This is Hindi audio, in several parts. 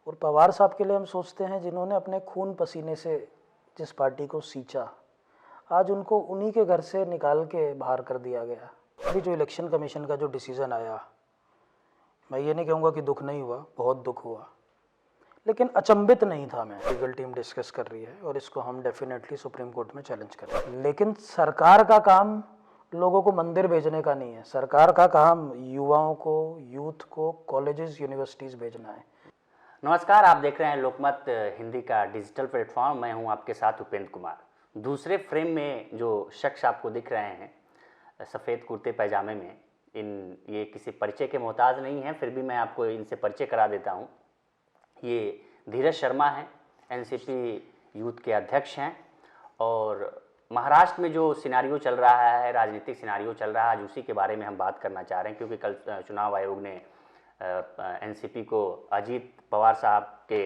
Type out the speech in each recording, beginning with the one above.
और पवार साहब के लिए हम सोचते हैं जिन्होंने अपने खून पसीने से जिस पार्टी को सींचा, आज उनको उन्हीं के घर से निकाल के बाहर कर दिया गया। अभी जो इलेक्शन कमीशन का जो डिसीज़न आया, मैं ये नहीं कहूँगा कि दुख नहीं हुआ, बहुत दुख हुआ, लेकिन अचंभित नहीं था मैं। लीगल टीम डिस्कस कर रही है और इसको हम डेफिनेटली सुप्रीम कोर्ट में चैलेंज करेंगे। लेकिन सरकार का काम लोगों को मंदिर भेजने का नहीं है। सरकार का काम युवाओं को, यूथ को कॉलेजेस, यूनिवर्सिटीज़ भेजना है। नमस्कार, आप देख रहे हैं लोकमत हिंदी का डिजिटल प्लेटफॉर्म। मैं हूं आपके साथ उपेंद्र कुमार। दूसरे फ्रेम में जो शख्स आपको दिख रहे हैं सफ़ेद कुर्ते पैजामे में, ये किसी परिचय के मोहताज नहीं हैं, फिर भी मैं आपको इनसे परिचय करा देता हूं। ये धीरज शर्मा हैं, एनसीपी यूथ के अध्यक्ष हैं और महाराष्ट्र में जो सिनारियो चल रहा है, राजनीतिक सिनारियो चल रहा है, आज उसी के बारे में हम बात करना चाह रहे हैं। क्योंकि कल चुनाव आयोग ने एनसीपी को अजीत पवार साहब के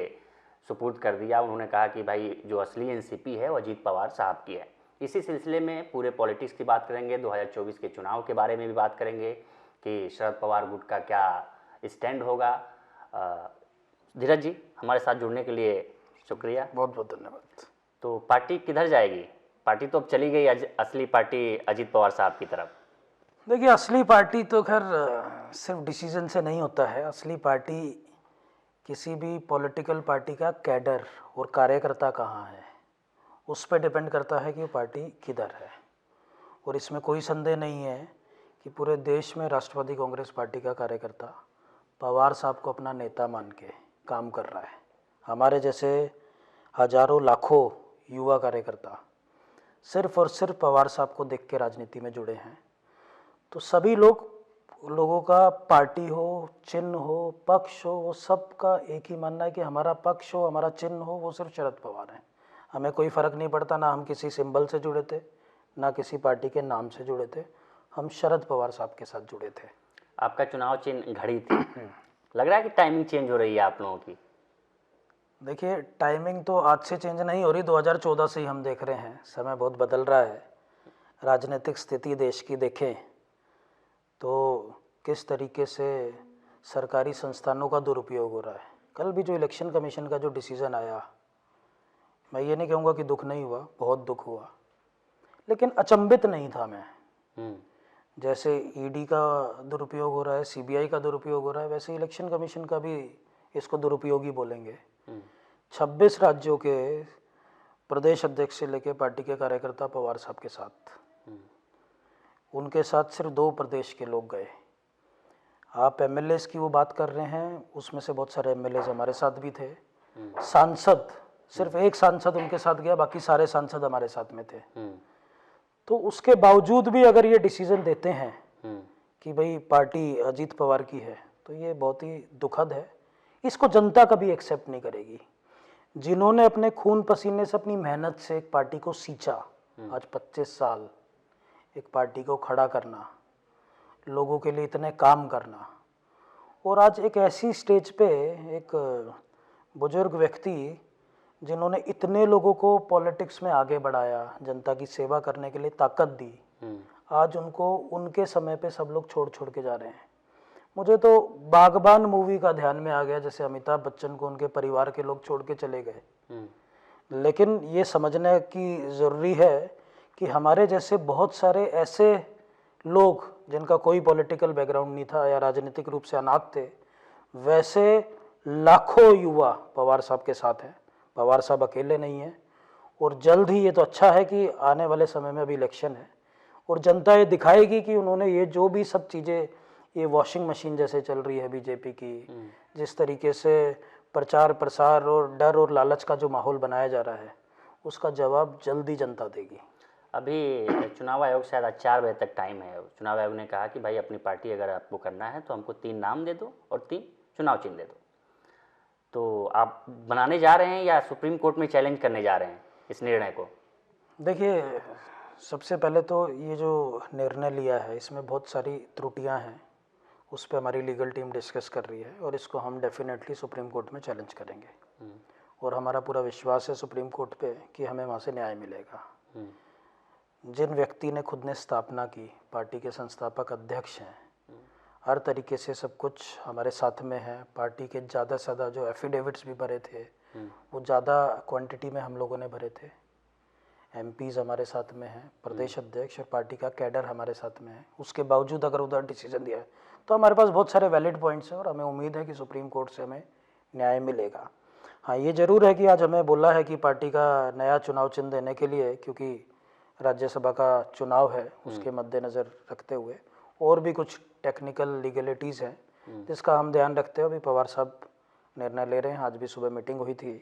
सुपुर्द कर दिया। उन्होंने कहा कि भाई जो असली एनसीपी है वो अजीत पवार साहब की है। इसी सिलसिले में पूरे पॉलिटिक्स की बात करेंगे, 2024 के चुनाव के बारे में भी बात करेंगे कि शरद पवार गुट का क्या स्टैंड होगा। धीरज जी, हमारे साथ जुड़ने के लिए शुक्रिया, बहुत बहुत धन्यवाद। तो पार्टी किधर जाएगी? पार्टी तो अब चली गई असली पार्टी अजीत पवार साहब की तरफ। देखिए, असली पार्टी तो खैर सिर्फ डिसीजन से नहीं होता है। असली पार्टी किसी भी पॉलिटिकल पार्टी का कैडर और कार्यकर्ता कहाँ है, उस पर डिपेंड करता है कि वो पार्टी किधर है। और इसमें कोई संदेह नहीं है कि पूरे देश में राष्ट्रवादी कांग्रेस पार्टी का कार्यकर्ता पवार साहब को अपना नेता मान के काम कर रहा है। हमारे जैसे हजारों लाखों युवा कार्यकर्ता सिर्फ और सिर्फ पवार साहब को देख के राजनीति में जुड़े हैं। तो सभी लोगों का पार्टी हो, चिन्ह हो, पक्ष हो, वो सबका एक ही मानना है कि हमारा पक्ष हो, हमारा चिन्ह हो, वो सिर्फ शरद पवार है। हमें कोई फ़र्क नहीं पड़ता, ना हम किसी सिंबल से जुड़े थे, ना किसी पार्टी के नाम से जुड़े थे। हम शरद पवार साहब के साथ जुड़े थे। आपका चुनाव चिन्ह घड़ी थी। लग रहा है कि टाइमिंग चेंज हो रही है आप लोगों की? देखिए, टाइमिंग तो आज से चेंज नहीं हो रही, 2014 से ही हम देख रहे हैं। समय बहुत बदल रहा है। राजनीतिक स्थिति देश की देखें तो किस तरीके से सरकारी संस्थानों का दुरुपयोग हो रहा है। कल भी जो इलेक्शन कमीशन का जो डिसीज़न आया, मैं ये नहीं कहूँगा कि दुख नहीं हुआ, बहुत दुख हुआ, लेकिन अचंभित नहीं था मैं। जैसे ईडी का दुरुपयोग हो रहा है, सीबीआई का दुरुपयोग हो रहा है, वैसे इलेक्शन कमीशन का भी इसको दुरुपयोग ही बोलेंगे। 26 राज्यों के प्रदेश अध्यक्ष से लेकर पार्टी के कार्यकर्ता पवार साहब के साथ, उनके साथ सिर्फ 2 प्रदेश के लोग गए। आप एमएलएस की वो बात कर रहे हैं, उसमें से बहुत सारे एमएलएस हमारे साथ भी थे। सांसद, सिर्फ एक सांसद उनके साथ गया, बाकी सारे सांसद हमारे साथ में थे। तो उसके बावजूद भी अगर ये डिसीजन देते हैं कि भाई पार्टी अजीत पवार की है, तो ये बहुत ही दुखद है। इसको जनता कभी एक्सेप्ट नहीं करेगी। जिन्होंने अपने खून पसीने से, अपनी मेहनत से एक पार्टी को सींचा, आज 25 साल एक पार्टी को खड़ा करना, लोगों के लिए इतने काम करना, और आज एक ऐसी स्टेज पे एक बुजुर्ग व्यक्ति जिन्होंने इतने लोगों को पॉलिटिक्स में आगे बढ़ाया, जनता की सेवा करने के लिए ताकत दी, आज उनको उनके समय पे सब लोग छोड़ छोड़ के जा रहे हैं। मुझे तो बागबान मूवी का ध्यान में आ गया, जैसे अमिताभ बच्चन को उनके परिवार के लोग छोड़ के चले गए। लेकिन ये समझने की ज़रूरी है कि हमारे जैसे बहुत सारे ऐसे लोग जिनका कोई पॉलिटिकल बैकग्राउंड नहीं था या राजनीतिक रूप से अनाथ थे, वैसे लाखों युवा पवार साहब के साथ हैं। पवार साहब अकेले नहीं हैं। और जल्द ही, ये तो अच्छा है कि आने वाले समय में अभी इलेक्शन है और जनता ये दिखाएगी कि उन्होंने ये जो भी सब चीज़ें, ये वॉशिंग मशीन जैसे चल रही है बीजेपी की, जिस तरीके से प्रचार प्रसार और डर और लालच का जो माहौल बनाया जा रहा है, उसका जवाब जल्दी जनता देगी। अभी चुनाव आयोग शायद आज 4 बजे तक टाइम है। चुनाव आयोग ने कहा कि भाई अपनी पार्टी अगर आपको करना है तो हमको 3 नाम दे दो और 3 चुनाव चिन्ह दे दो। तो आप बनाने जा रहे हैं या सुप्रीम कोर्ट में चैलेंज करने जा रहे हैं इस निर्णय को? देखिए, सबसे पहले तो ये जो निर्णय लिया है, इसमें बहुत सारी त्रुटियां हैं, उस पर हमारी लीगल टीम डिस्कस कर रही है और इसको हम डेफिनेटली सुप्रीम कोर्ट में चैलेंज करेंगे। और हमारा पूरा विश्वास है सुप्रीम कोर्ट पे कि हमें वहाँ से न्याय मिलेगा। जिन व्यक्ति ने खुद ने स्थापना की, पार्टी के संस्थापक अध्यक्ष हैं, हर तरीके से सब कुछ हमारे साथ में है। पार्टी के ज़्यादा से ज़्यादा जो एफिडेविट्स भी भरे थे वो ज़्यादा क्वांटिटी में हम लोगों ने भरे थे। एमपीज़ हमारे साथ में हैं, प्रदेश अध्यक्ष और पार्टी का कैडर हमारे साथ में है। उसके बावजूद अगर उधर डिसीजन दिया है तो हमारे पास बहुत सारे वैलिड पॉइंट्स हैं और हमें उम्मीद है कि सुप्रीम कोर्ट से हमें न्याय मिलेगा। हाँ, ये ज़रूर है कि आज हमें बोला है कि पार्टी का नया चुनाव चिन्ह देने के लिए, क्योंकि राज्यसभा का चुनाव है, उसके मद्देनज़र रखते हुए और भी कुछ टेक्निकल लीगलिटीज़ हैं जिसका हम ध्यान रखते हुए अभी पवार साहब निर्णय ले रहे हैं। आज भी सुबह मीटिंग हुई थी,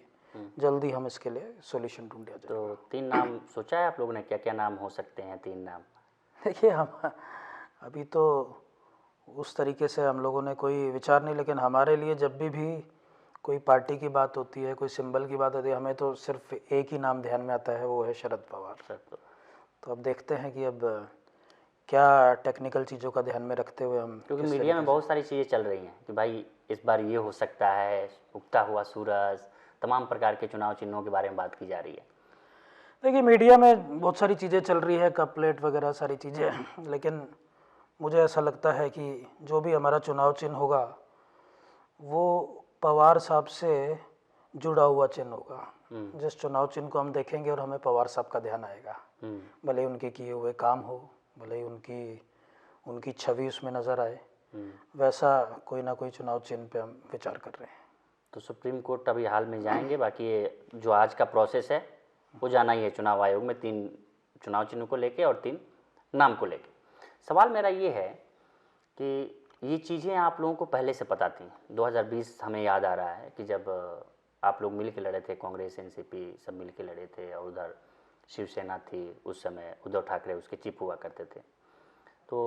जल्दी हम इसके लिए सॉल्यूशन ढूंढ लिया जाए। तो 3 नाम सोचा है आप लोगों ने, क्या क्या नाम हो सकते हैं 3 नाम? देखिए, हम अभी तो उस तरीके से हम लोगों ने कोई विचार नहीं, लेकिन हमारे लिए जब भी कोई पार्टी की बात होती है, कोई सिंबल की बात होती है, हमें तो सिर्फ एक ही नाम ध्यान में आता है, वो है शरद पवार। तो अब देखते हैं कि अब क्या टेक्निकल चीज़ों का ध्यान में रखते हुए हम, क्योंकि मीडिया में बहुत सारी चीज़ें चल रही हैं कि भाई इस बार ये हो सकता है, उगता हुआ सूरज, तमाम प्रकार के चुनाव चिन्हों के बारे में बात की जा रही है। देखिए, मीडिया में बहुत सारी चीज़ें चल रही है, कप प्लेट वगैरह सारी चीज़ें, लेकिन मुझे ऐसा लगता है कि जो भी हमारा चुनाव चिन्ह होगा वो पवार साहब से जुड़ा हुआ चिन्ह होगा। जिस चुनाव चिन्ह को हम देखेंगे और हमें पवार साहब का ध्यान आएगा, भले उनके किए हुए काम हो, भले उनकी छवि उसमें नज़र आए, वैसा कोई ना कोई चुनाव चिन्ह पे हम विचार कर रहे हैं। तो सुप्रीम कोर्ट अभी हाल में जाएंगे, बाकी ये जो आज का प्रोसेस है वो जाना ही है चुनाव आयोग में, 3 चुनाव चिन्हों को लेके और 3 नाम को लेके। सवाल मेरा ये है कि ये चीज़ें आप लोगों को पहले से पता थी? 2020 हमें याद आ रहा है कि जब आप लोग मिल के लड़े थे, कांग्रेस एनसीपी सब मिल के लड़े थे, और उधर शिवसेना थी, उस समय उद्धव ठाकरे उसके चीफ हुआ करते थे। तो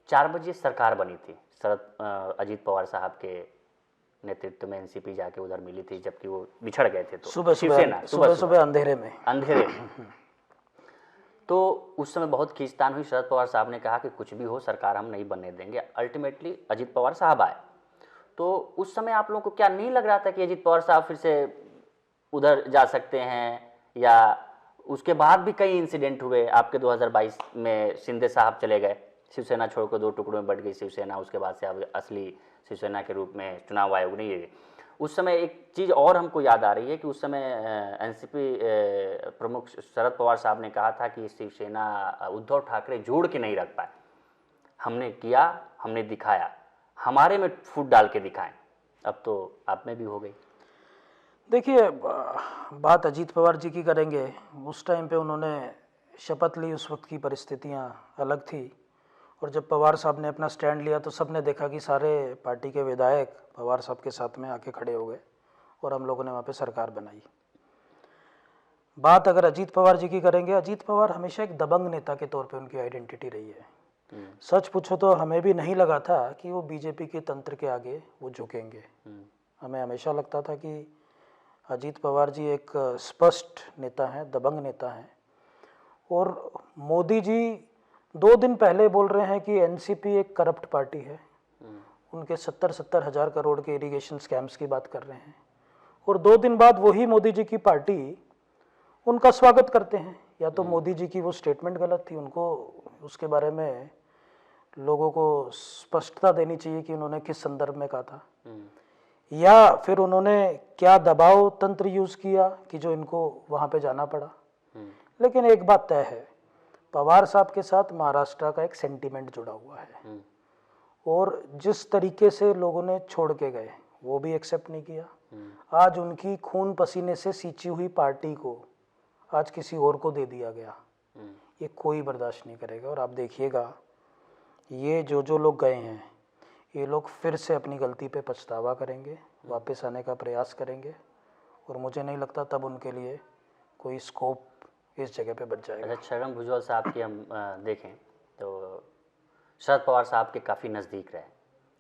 4 बजे सरकार बनी थी, अजीत पवार साहब के नेतृत्व में एनसीपी जाके उधर मिली थी, जबकि वो बिछड़ गए थे। तो सुबह अंधेरे में तो उस समय बहुत खींचतान हुई। शरद पवार साहब ने कहा कि कुछ भी हो सरकार हम नहीं बनने देंगे। अल्टीमेटली अजीत पवार साहब आए। तो उस समय आप लोगों को क्या नहीं लग रहा था कि अजीत पवार साहब फिर से उधर जा सकते हैं? या उसके बाद भी कई इंसिडेंट हुए आपके। 2022 में शिंदे साहब चले गए, शिवसेना छोड़कर 2 टुकड़ों में बट गई शिवसेना। उसके बाद से अब असली शिवसेना के रूप में चुनाव आयोग ने ये, उस समय एक चीज़ और हमको याद आ रही है कि उस समय एनसीपी प्रमुख शरद पवार साहब ने कहा था कि शिवसेना उद्धव ठाकरे जोड़ के नहीं रख पाए, हमने किया, हमने दिखाया, हमारे में फूट डाल के दिखाएं। अब तो आप में भी हो गई। देखिए, बात अजीत पवार जी की करेंगे, उस टाइम पे उन्होंने शपथ ली, उस वक्त की परिस्थितियां अलग थी, और जब पवार साहब ने अपना स्टैंड लिया तो सबने देखा कि सारे पार्टी के विधायक पवार साहब के साथ में आके खड़े हो गए और हम लोगों ने वहाँ पे सरकार बनाई। बात अगर अजीत पवार जी की करेंगे, अजीत पवार हमेशा एक दबंग नेता के तौर पे उनकी आइडेंटिटी रही है। सच पूछो तो हमें भी नहीं लगा था कि वो बीजेपी के तंत्र के आगे वो झुकेंगे। हमें हमेशा लगता था कि अजीत पवार जी एक स्पष्ट नेता हैं, दबंग नेता हैं। और मोदी जी 2 दिन पहले बोल रहे हैं कि एनसीपी एक करप्ट पार्टी है, उनके 70 हज़ार करोड़ के इरिगेशन स्कैम्स की बात कर रहे हैं, और 2 दिन बाद वही मोदी जी की पार्टी उनका स्वागत करते हैं। या तो मोदी जी की वो स्टेटमेंट गलत थी, उनको उसके बारे में लोगों को स्पष्टता देनी चाहिए कि उन्होंने किस संदर्भ में कहा था, या फिर उन्होंने क्या दबाव तंत्र यूज़ किया कि जो इनको वहाँ पे जाना पड़ा। लेकिन एक बात तय है, पवार साहब के साथ महाराष्ट्र का एक सेंटीमेंट जुड़ा हुआ है, और जिस तरीके से लोगों ने छोड़ के गए वो भी एक्सेप्ट नहीं किया। आज उनकी खून पसीने से सींची हुई पार्टी को आज किसी और को दे दिया गया, ये कोई बर्दाश्त नहीं करेगा। और आप देखिएगा, ये जो लोग गए हैं, ये लोग फिर से अपनी गलती पे पछतावा करेंगे, वापस आने का प्रयास करेंगे, और मुझे नहीं लगता तब उनके लिए कोई स्कोप इस जगह पे बच जाएगा। अच्छा, छगन भुजबल साहब की हम देखें तो शरद पवार साहब के काफ़ी नज़दीक रहे,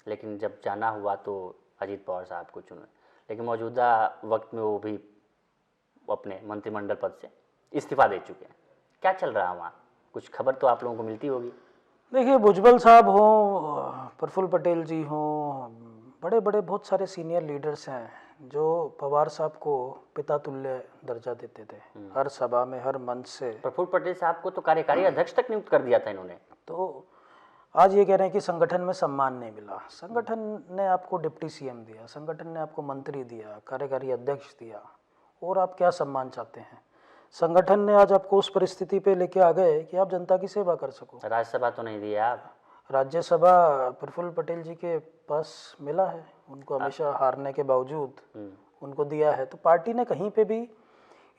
लेकिन जब जाना हुआ तो अजीत पवार साहब को चुने। लेकिन मौजूदा वक्त में वो भी अपने मंत्रिमंडल पद से इस्तीफा दे चुके हैं। क्या चल रहा है वहाँ? कुछ खबर तो आप लोगों को मिलती होगी। देखिए, भुजबल साहब हों, प्रफुल्ल पटेल जी हों, बड़े बड़े बहुत सारे सीनियर लीडर्स हैं जो पवार साहब को पिता तुल्य दर्जा देते थे। हर सभा में, हर मंच से। प्रफुल्ल पटेल साहब को तो कार्यकारी अध्यक्ष तक नियुक्त कर दिया था इन्होंने। तो आज ये कह रहे हैं कि संगठन में सम्मान नहीं मिला। संगठन ने आपको डिप्टी सीएम दिया, संगठन ने आपको मंत्री दिया, कार्यकारी अध्यक्ष दिया, और आप क्या सम्मान चाहते हैं? संगठन ने आज आपको उस परिस्थिति पे लेके आ गए कि आप जनता की सेवा कर सको। राज्यसभा तो नहीं दिया आप। राज्यसभा प्रफुल्ल पटेल जी के पास मिला है, उनको हमेशा हारने के बावजूद उनको दिया है। तो पार्टी ने कहीं पे भी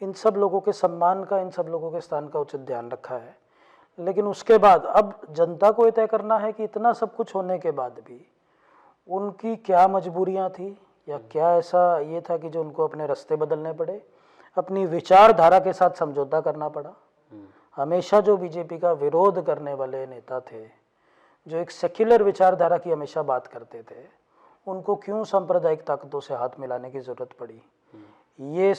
इन सब लोगों के सम्मान का, इन सब लोगों के स्थान का उचित ध्यान रखा है। लेकिन उसके बाद अब जनता को ये तय करना है कि इतना सब कुछ होने के बाद भी उनकी क्या मजबूरियां थी, या क्या ऐसा ये था कि जो उनको अपने रास्ते बदलने पड़े, अपनी विचारधारा के साथ समझौता करना पड़ा। हमेशा जो बीजेपी का विरोध करने वाले नेता थे, जो एक सेक्युलर विचारधारा की हमेशा बात करते थे, उनको क्यों सांप्रदायिक ताकतों से हाथ मिलाने की जरूरत पड़ी, ये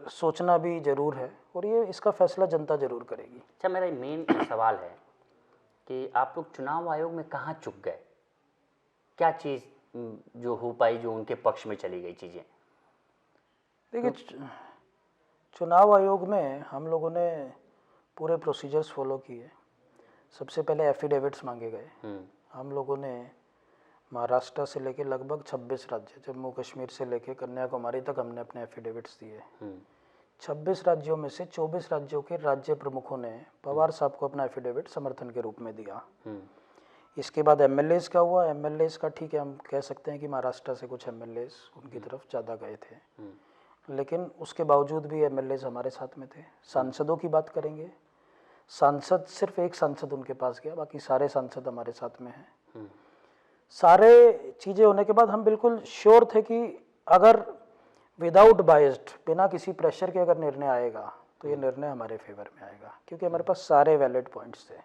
सोचना भी जरूर है, और ये इसका फैसला जनता जरूर करेगी। अच्छा, मेरा मेन सवाल है कि आप लोग चुनाव आयोग में कहाँ चुक गए? क्या चीज़ जो हो पाई, जो उनके पक्ष में चली गई चीज़ें? देखिए, चुनाव आयोग में हम लोगों ने पूरे प्रोसीजर्स फॉलो किए। सबसे पहले एफिडेविट्स मांगे गए। हम लोगों ने महाराष्ट्र से लेके लगभग 26 राज्य, जम्मू कश्मीर से लेके कन्याकुमारी तक हमने अपने एफिडेविट्स दिए। 26 राज्यों में से 24 राज्यों के राज्य प्रमुखों ने पवार साहब को अपना एफिडेविट समर्थन के रूप में दिया। इसके बाद एमएलएज का हुआ। एमएलएज का ठीक है, हम कह सकते हैं कि महाराष्ट्र से कुछ एमएलएज उनकी तरफ ज़्यादा गए थे, लेकिन उसके बावजूद भी एमएलएज हमारे साथ में थे। सांसदों की बात करेंगे, सांसद सिर्फ एक सांसद उनके पास गया, बाकी सारे सांसद हमारे साथ में हैं। सारे चीज़ें होने के बाद हम बिल्कुल श्योर थे कि अगर विदाउट बायस्ड, बिना किसी प्रेशर के अगर निर्णय आएगा तो ये निर्णय हमारे फेवर में आएगा, क्योंकि हमारे पास सारे वैलिड पॉइंट्स थे।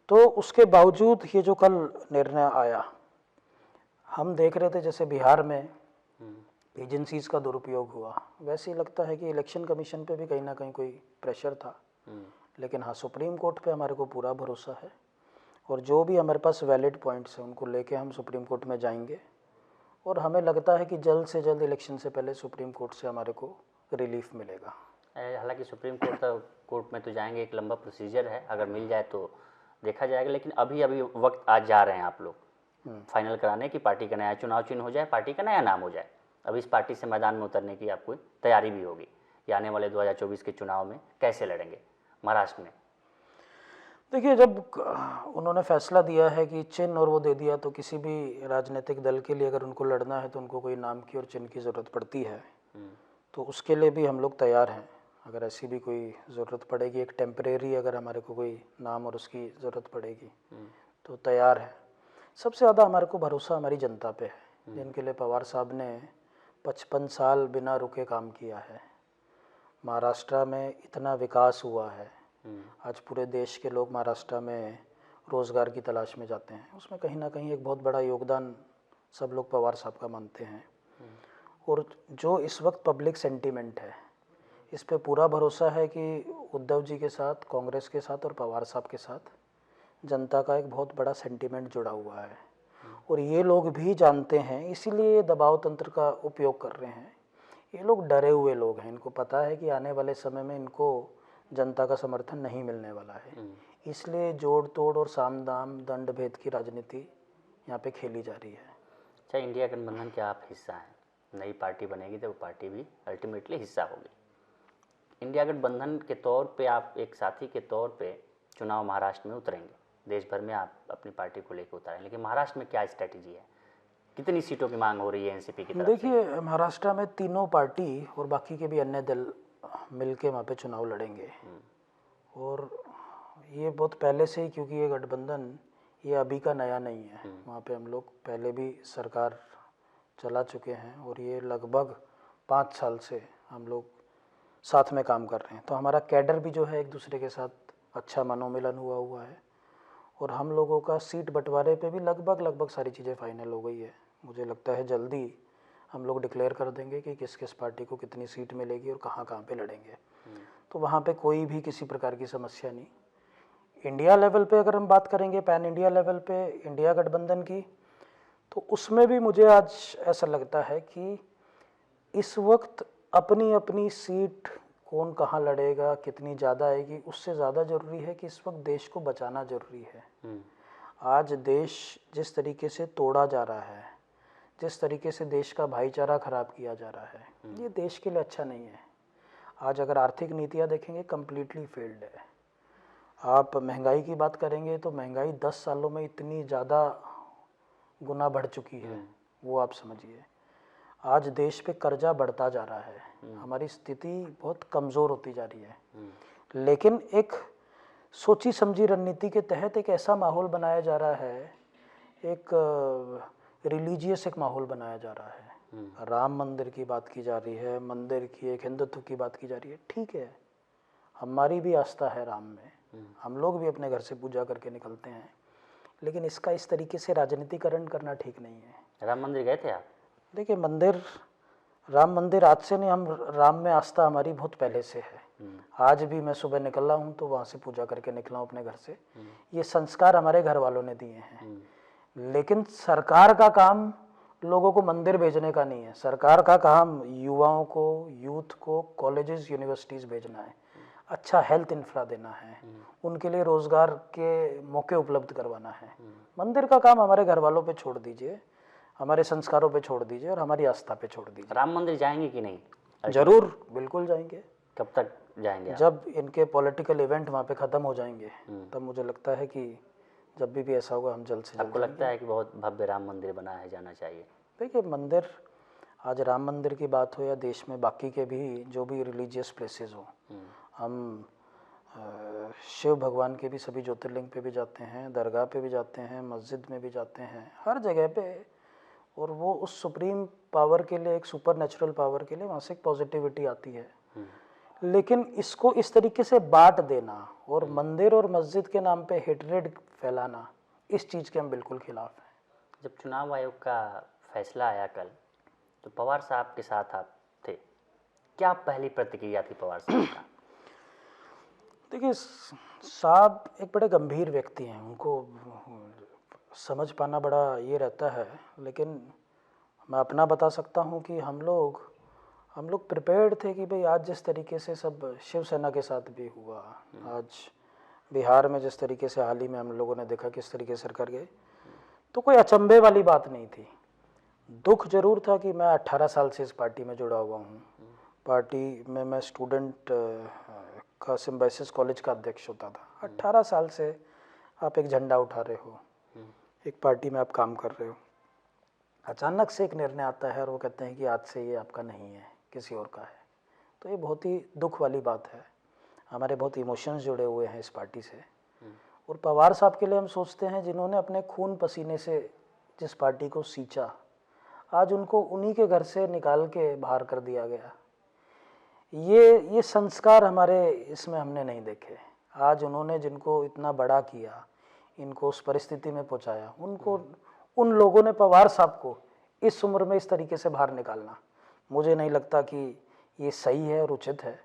तो उसके बावजूद ये जो कल निर्णय आया, हम देख रहे थे जैसे बिहार में एजेंसीज का दुरुपयोग हुआ, वैसे ही लगता है कि इलेक्शन कमीशन पे भी कहीं ना कहीं कोई प्रेशर था। लेकिन हाँ, सुप्रीम कोर्ट पे हमारे को पूरा भरोसा है, और जो भी हमारे पास वैलिड पॉइंट्स हैं उनको लेके हम सुप्रीम कोर्ट में जाएंगे, और हमें लगता है कि जल्द से जल्द इलेक्शन से पहले सुप्रीम कोर्ट से हमारे को रिलीफ मिलेगा। हालांकि सुप्रीम कोर्ट में तो जाएंगे, एक लंबा प्रोसीजर है, अगर मिल जाए तो देखा जाएगा। लेकिन अभी वक्त आज जा रहे हैं आप लोग फाइनल कराने की, पार्टी का नया चुनाव चिन्ह हो जाए, पार्टी का नया नाम हो जाए। अब इस पार्टी से मैदान में उतरने की आपको तैयारी भी होगी कि आने वाले 2024 के चुनाव में कैसे लड़ेंगे महाराष्ट्र में। देखिए, जब उन्होंने फैसला दिया है कि चिन्ह और वो दे दिया, तो किसी भी राजनीतिक दल के लिए अगर उनको लड़ना है तो उनको कोई नाम की और चिन्ह की ज़रूरत पड़ती है, तो उसके लिए भी हम लोग तैयार हैं। अगर ऐसी भी कोई ज़रूरत पड़ेगी, एक टेम्परेरी अगर हमारे को कोई नाम और उसकी ज़रूरत पड़ेगी तो तैयार है। सबसे ज़्यादा हमारे को भरोसा हमारी जनता पे है, जिनके लिए पवार साहब ने 55 साल बिना रुके काम किया है। महाराष्ट्र में इतना विकास हुआ है, आज पूरे देश के लोग महाराष्ट्र में रोज़गार की तलाश में जाते हैं, उसमें कहीं ना कहीं एक बहुत बड़ा योगदान सब लोग पवार साहब का मानते हैं। और जो इस वक्त पब्लिक सेंटीमेंट है, इस पे पूरा भरोसा है कि उद्धव जी के साथ, कांग्रेस के साथ और पवार साहब के साथ जनता का एक बहुत बड़ा सेंटीमेंट जुड़ा हुआ है, और ये लोग भी जानते हैं, इसीलिए दबाव तंत्र का उपयोग कर रहे हैं। ये लोग डरे हुए लोग हैं, इनको पता है कि आने वाले समय में इनको जनता का समर्थन नहीं मिलने वाला है, इसलिए जोड़ तोड़ और साम दाम दंड भेद की राजनीति यहाँ पे खेली जा रही है। अच्छा, इंडिया गठबंधन के आप हिस्सा हैं, नई पार्टी बनेगी तो वो पार्टी भी अल्टीमेटली हिस्सा होगी। इंडिया गठबंधन के तौर पे आप एक साथी के तौर पे चुनाव महाराष्ट्र में उतरेंगे, देश भर में आप अपनी पार्टी को लेकर उतारें, लेकिन महाराष्ट्र में क्या स्ट्रैटेजी है, कितनी सीटों की मांग हो रही है एनसीपी की तरफ से? देखिए, महाराष्ट्र में तीनों पार्टी और बाकी के भी अन्य दल मिलके वहाँ पे चुनाव लड़ेंगे, और ये बहुत पहले से ही, क्योंकि ये गठबंधन ये अभी का नया नहीं है, वहाँ पे हम लोग पहले भी सरकार चला चुके हैं, और ये लगभग 5 साल से हम लोग साथ में काम कर रहे हैं। तो हमारा कैडर भी जो है एक दूसरे के साथ अच्छा मनोमिलन हुआ है, और हम लोगों का सीट बंटवारे पे भी लगभग सारी चीज़ें फाइनल हो गई है। मुझे लगता है जल्दी हम लोग डिक्लेयर कर देंगे कि किस किस पार्टी को कितनी सीट मिलेगी और कहाँ पे लड़ेंगे। तो वहाँ पे कोई भी किसी प्रकार की समस्या नहीं। इंडिया लेवल पे अगर हम बात करेंगे, पैन इंडिया लेवल पे इंडिया गठबंधन की, तो उसमें भी मुझे आज ऐसा लगता है कि इस वक्त अपनी अपनी सीट कौन कहाँ लड़ेगा, कितनी ज़्यादा आएगी, उससे ज़्यादा ज़रूरी है कि इस वक्त देश को बचाना ज़रूरी है। आज देश जिस तरीके से तोड़ा जा रहा है, जिस तरीके से देश का भाईचारा खराब किया जा रहा है, ये देश के लिए अच्छा नहीं है। आज अगर आर्थिक नीतियाँ देखेंगे कम्प्लीटली फेल्ड है। आप महंगाई की बात करेंगे तो महंगाई 10 सालों में इतनी ज़्यादा गुना बढ़ चुकी है, वो आप समझिए। आज देश पे कर्जा बढ़ता जा रहा है, हमारी स्थिति बहुत कमज़ोर होती जा रही है। लेकिन एक सोची समझी रणनीति के तहत एक ऐसा माहौल बनाया जा रहा है, एक रिलीजियस एक माहौल बनाया जा रहा है। राम मंदिर की बात की जा रही है, मंदिर की, एक हिंदुत्व की बात की जा रही है। ठीक है, हमारी भी आस्था है राम में, हम लोग भी अपने घर से पूजा करके निकलते हैं, लेकिन इसका इस तरीके से राजनीतिकरण करना ठीक नहीं है। राम मंदिर गए थे आप? देखिए, राम मंदिर आज से नहीं, हम राम में आस्था हमारी बहुत पहले से है। आज भी मैं सुबह निकला हूँ तो वहाँ से पूजा करके निकला हूँ अपने घर से। ये संस्कार हमारे घर वालों ने दिए हैं। लेकिन सरकार का काम लोगों को मंदिर भेजने का नहीं है। सरकार का काम युवाओं को, यूथ को कॉलेजेस, यूनिवर्सिटीज़ भेजना है, अच्छा हेल्थ इंफ्रा देना है, उनके लिए रोज़गार के मौके उपलब्ध करवाना है। मंदिर का काम हमारे घर वालों पे छोड़ दीजिए, हमारे संस्कारों पे छोड़ दीजिए और हमारी आस्था पे छोड़ दीजिए। राम मंदिर जाएंगे कि नहीं? जरूर, बिल्कुल जाएंगे। कब तक जाएंगे आप? जब इनके पॉलिटिकल इवेंट वहाँ पे ख़त्म हो जाएंगे तब मुझे लगता है कि जब भी ऐसा होगा हम जल्द से जल्द। आपको लगता है कि बहुत भव्य राम मंदिर बनाया जाना चाहिए? देखिए, मंदिर, आज राम मंदिर की बात हो या देश में बाकी के भी जो भी रिलीजियस प्लेसेस हो, हम शिव भगवान के भी सभी ज्योतिर्लिंग पे भी जाते हैं, दरगाह पे भी जाते हैं, मस्जिद में भी जाते हैं, हर जगह पे। और वो उस सुप्रीम पावर के लिए, एक सुपर नेचुरल पावर के लिए वहाँ से एक पॉजिटिविटी आती है। लेकिन इसको इस तरीके से बांट देना और मंदिर और मस्जिद के नाम पे हेटरेड फैलाना, इस चीज़ के हम बिल्कुल खिलाफ हैं। जब चुनाव आयोग का फैसला आया कल, तो पवार साहब के साथ आप थे, क्या पहली प्रतिक्रिया थी पवार साहब का? देखिए, साहब एक बड़े गंभीर व्यक्ति हैं, उनको समझ पाना बड़ा ये रहता है। लेकिन मैं अपना बता सकता हूँ कि हम लोग प्रिपेयर्ड थे कि भाई आज जिस तरीके से सब शिवसेना के साथ भी हुआ, आज बिहार में जिस तरीके से हाल ही में हम लोगों ने देखा किस तरीके से सरकार गई, तो कोई अचंभे वाली बात नहीं थी। दुख जरूर था कि मैं 18 साल से इस पार्टी में जुड़ा हुआ हूँ। पार्टी में मैं स्टूडेंट का सिम्बाइसिस कॉलेज का अध्यक्ष होता था। 18 साल से आप एक झंडा उठा रहे हो, एक पार्टी में आप काम कर रहे हो, अचानक से एक निर्णय आता है और वो कहते हैं कि आज से ये आपका नहीं है, किसी और का है। तो ये बहुत ही दुख वाली बात है। हमारे बहुत इमोशंस जुड़े हुए हैं इस पार्टी से। और पवार साहब के लिए हम सोचते हैं, जिन्होंने अपने खून पसीने से जिस पार्टी को सींचा, आज उनको उन्हीं के घर से निकाल के बाहर कर दिया गया। ये संस्कार हमारे इसमें हमने नहीं देखे। आज उन्होंने जिनको इतना बड़ा किया, इनको उस परिस्थिति में पहुंचाया, उनको, उन लोगों ने पवार साहब को इस उम्र में इस तरीके से बाहर निकालना, मुझे नहीं लगता कि ये सही है और उचित है।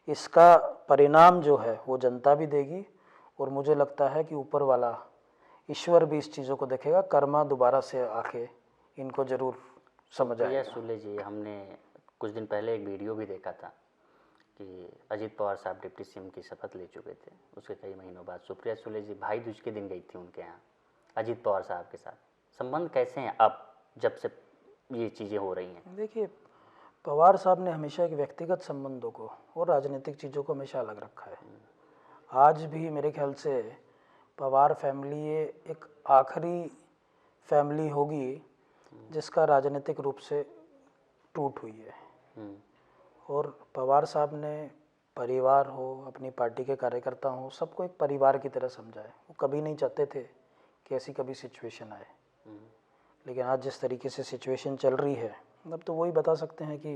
इसका परिणाम जो है वो जनता भी देगी और मुझे लगता है कि ऊपर वाला ईश्वर भी इस चीज़ों को देखेगा। कर्मा दोबारा से आके इनको जरूर समझ आएगा। सुले जी, हमने कुछ दिन पहले एक वीडियो भी देखा था कि अजीत पवार साहब डिप्टी सीएम की शपथ ले चुके थे। उसके कई महीनों बाद सुप्रिया सुले जी भाई दूज के दिन गई थी उनके यहाँ अजीत पवार साहब के साथ। संबंध कैसे हैं अब जब से ये चीज़ें हो रही हैं? देखिए, पवार साहब ने हमेशा एक व्यक्तिगत संबंधों को और राजनीतिक चीज़ों को हमेशा अलग रखा है। आज भी मेरे ख्याल से पवार फैमिली एक आखिरी फैमिली होगी जिसका राजनीतिक रूप से टूट हुई है। और पवार साहब ने परिवार हो, अपनी पार्टी के कार्यकर्ता हो, सबको एक परिवार की तरह समझा है। वो कभी नहीं चाहते थे कि ऐसी कभी सिचुएशन आए। लेकिन आज जिस तरीके से सिचुएशन चल रही है, अब तो वही बता सकते हैं कि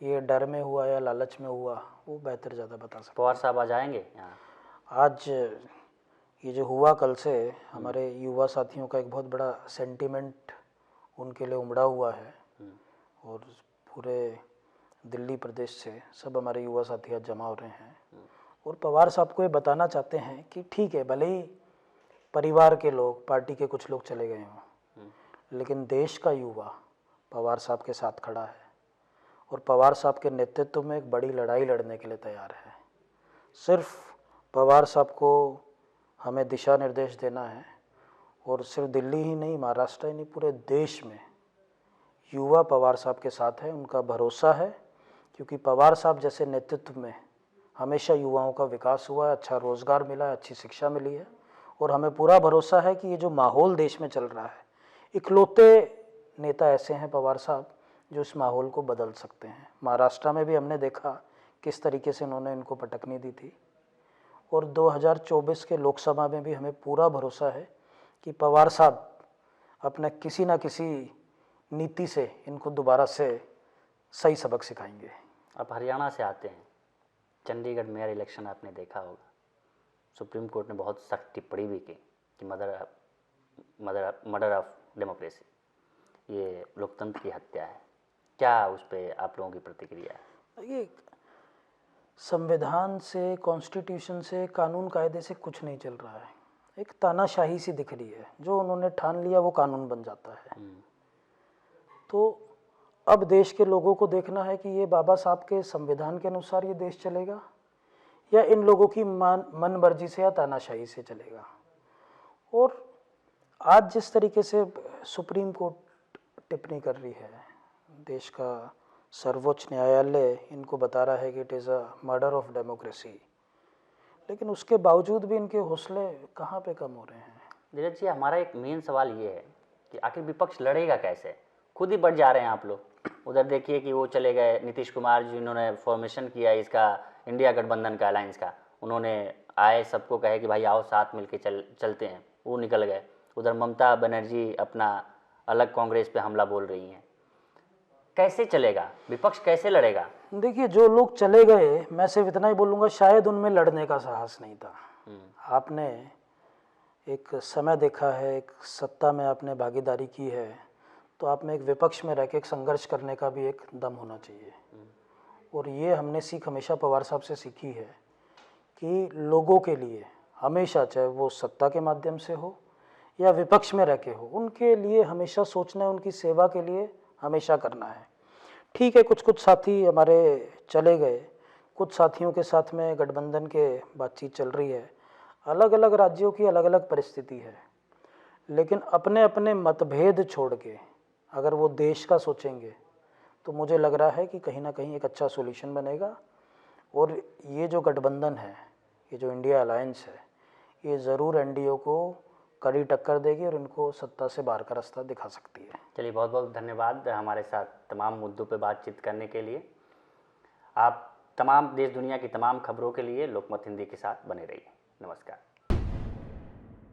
ये डर में हुआ या लालच में हुआ, वो बेहतर ज़्यादा बता सकते हैं। पवार साहब आ जाएंगे यहाँ? आज ये जो हुआ कल से, हमारे युवा साथियों का एक बहुत बड़ा सेंटीमेंट उनके लिए उमड़ा हुआ है। और पूरे दिल्ली प्रदेश से सब हमारे युवा साथी आज जमा हो रहे हैं और पवार साहब को ये बताना चाहते हैं कि ठीक है, भले ही परिवार के लोग, पार्टी के कुछ लोग चले गए हों, लेकिन देश का युवा पवार साहब के साथ खड़ा है और पवार साहब के नेतृत्व में एक बड़ी लड़ाई लड़ने के लिए तैयार है। सिर्फ पवार साहब को हमें दिशा निर्देश देना है, और सिर्फ दिल्ली ही नहीं, महाराष्ट्र ही नहीं, पूरे देश में युवा पवार साहब के साथ है, उनका भरोसा है, क्योंकि पवार साहब जैसे नेतृत्व में हमेशा युवाओं का विकास हुआ है, अच्छा रोज़गार मिला है, अच्छी शिक्षा मिली है, और हमें पूरा भरोसा है कि ये जो माहौल देश में चल रहा है, इकलौते नेता ऐसे हैं पवार साहब जो इस माहौल को बदल सकते हैं। महाराष्ट्र में भी हमने देखा किस तरीके से उन्होंने इनको पटकनी दी थी, और 2024 के लोकसभा में भी हमें पूरा भरोसा है कि पवार साहब अपने किसी ना किसी नीति से इनको दोबारा से सही सबक सिखाएंगे। आप हरियाणा से आते हैं, चंडीगढ़ मेयर इलेक्शन आपने देखा होगा, सुप्रीम कोर्ट ने बहुत सख्त टिप्पणी भी की कि मर्डर ऑफ डेमोक्रेसी, ये लोकतंत्र की हत्या है। क्या उस पर आप लोगों की प्रतिक्रिया है? ये संविधान से, कॉन्स्टिट्यूशन से, कानून कायदे से कुछ नहीं चल रहा है, एक तानाशाही सी दिख रही है। जो उन्होंने ठान लिया वो कानून बन जाता है। तो अब देश के लोगों को देखना है कि ये बाबा साहब के संविधान के अनुसार ये देश चलेगा, या इन लोगों की मन मर्जी से या तानाशाही से चलेगा। और आज जिस तरीके से सुप्रीम कोर्ट टिप्पणी कर रही है, देश का सर्वोच्च न्यायालय इनको बता रहा है कि it is a murder of democracy, लेकिन उसके बावजूद भी इनके हौसले कहाँ पे कम हो रहे हैं? धीरज जी, हमारा एक मेन सवाल ये है कि आखिर विपक्ष लड़ेगा कैसे? खुद ही बढ़ जा रहे हैं आप लोग। उधर देखिए कि वो चले गए नीतीश कुमार, जिन्होंने फॉर्मेशन किया इसका इंडिया गठबंधन का, अलायंस का, उन्होंने आए सबको कहे कि भाई आओ साथ मिलके चलते हैं, वो निकल गए। उधर ममता बनर्जी अपना अलग कांग्रेस पे हमला बोल रही हैं। कैसे चलेगा विपक्ष, कैसे लड़ेगा? देखिए, जो लोग चले गए, मैं सिर्फ इतना ही बोलूँगा, शायद उनमें लड़ने का साहस नहीं था। आपने एक समय देखा है, एक सत्ता में आपने भागीदारी की है, तो आप में एक विपक्ष में रह के एक संघर्ष करने का भी एक दम होना चाहिए। और ये हमने सीख हमेशा पवार साहब से सीखी है कि लोगों के लिए हमेशा, चाहे वो सत्ता के माध्यम से हो या विपक्ष में रह के हो, उनके लिए हमेशा सोचना है, उनकी सेवा के लिए हमेशा करना है। ठीक है, कुछ साथी हमारे चले गए, कुछ साथियों के साथ में गठबंधन के बातचीत चल रही है, अलग अलग राज्यों की अलग अलग परिस्थिति है, लेकिन अपने अपने मतभेद छोड़ के अगर वो देश का सोचेंगे तो मुझे लग रहा है कि कहीं ना कहीं एक अच्छा सॉल्यूशन बनेगा। और ये जो गठबंधन है, ये जो इंडिया अलायंस है, ये ज़रूर एनडीए को कड़ी टक्कर देगी और इनको सत्ता से बाहर का रास्ता दिखा सकती है। चलिए, बहुत बहुत धन्यवाद हमारे साथ तमाम मुद्दों पे बातचीत करने के लिए। आप तमाम देश दुनिया की तमाम खबरों के लिए लोकमत हिंदी के साथ बने रहिए। नमस्कार।